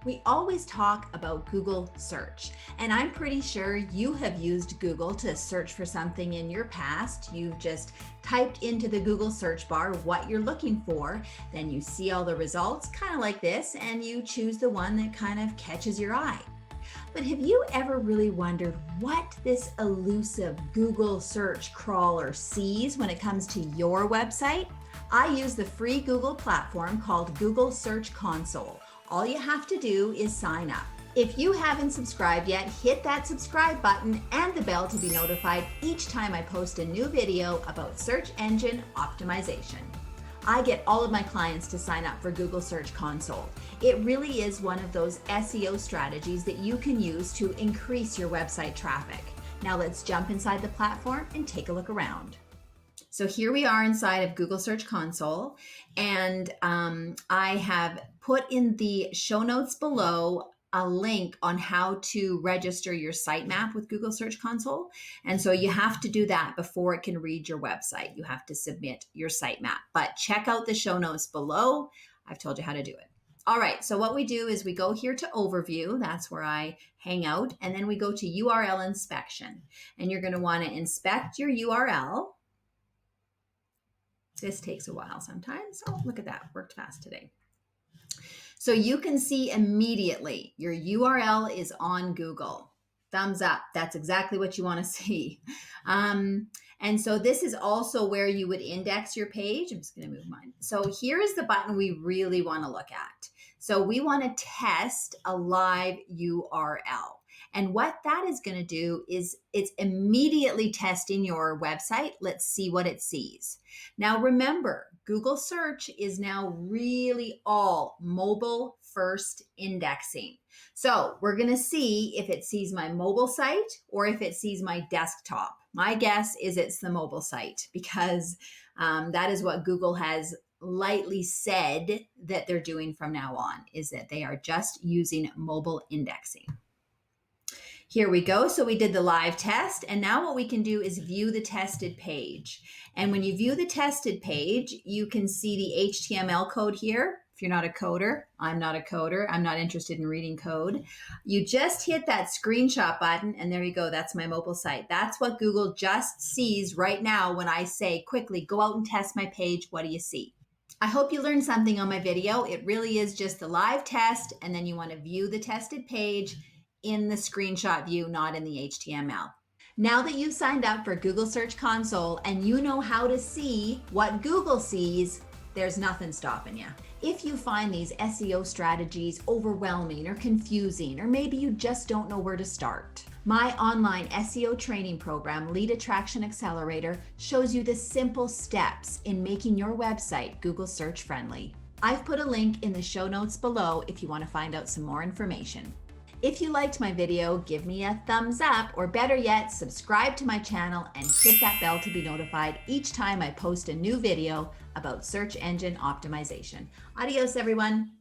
We always talk about Google search, and I'm pretty sure you have used Google to search for something in your past. You've just typed into the Google search bar what you're looking for, then you see all the results, kind of like this, and you choose the one that kind of catches your eye. But have you ever really wondered what this elusive Google search crawler sees when it comes to your website? I use the free Google platform called Google Search Console. All you have to do is sign up. If you haven't subscribed yet, hit that subscribe button and the bell to be notified each time I post a new video about search engine optimization. I get all of my clients to sign up for Google Search Console. It really is one of those SEO strategies that you can use to increase your website traffic. Now let's jump inside the platform and take a look around. So here we are inside of Google Search Console, and I have put in the show notes below a link on how to register your sitemap with Google Search Console. And so you have to do that before it can read your website. You have to submit your sitemap, but check out the show notes below. I've told you how to do it. All right, so what we do is we go here to overview. That's where I hang out. And then we go to URL inspection. And you're going to want to inspect your URL. This takes a while sometimes. Oh, look at that. Worked fast today. So you can see immediately your URL is on Google. Thumbs up. That's exactly what you want to see. And so this is also where you would index your page. I'm just going to move mine. So here is the button we really want to look at. So we want to test a live URL. And what that is going to do is it's immediately testing your website. Let's see what it sees. Now remember, Google search is now really all mobile first indexing. So we're going to see if it sees my mobile site or if it sees my desktop. My guess is it's the mobile site because that is what Google has lightly said that they're doing from now on, is that they are just using mobile indexing. Here we go. So we did the live test, and now what we can do is view the tested page. And when you view the tested page, you can see the HTML code here. If you're not a coder, I'm not a coder. I'm not interested in reading code. You just hit that screenshot button, and there you go. That's my mobile site. That's what Google just sees right now when I say, quickly, go out and test my page. What do you see? I hope you learned something on my video. It really is just the live test, and then you want to view the tested page in the screenshot view, not in the HTML. Now that you've signed up for Google Search Console and you know how to see what Google sees, there's nothing stopping you. If you find these SEO strategies overwhelming or confusing, or maybe you just don't know where to start, my online SEO training program, Lead Attraction Accelerator, shows you the simple steps in making your website Google search friendly. I've put a link in the show notes below if you want to find out some more information. If you liked my video, give me a thumbs up, or better yet, subscribe to my channel and hit that bell to be notified each time I post a new video about search engine optimization. Adios, everyone.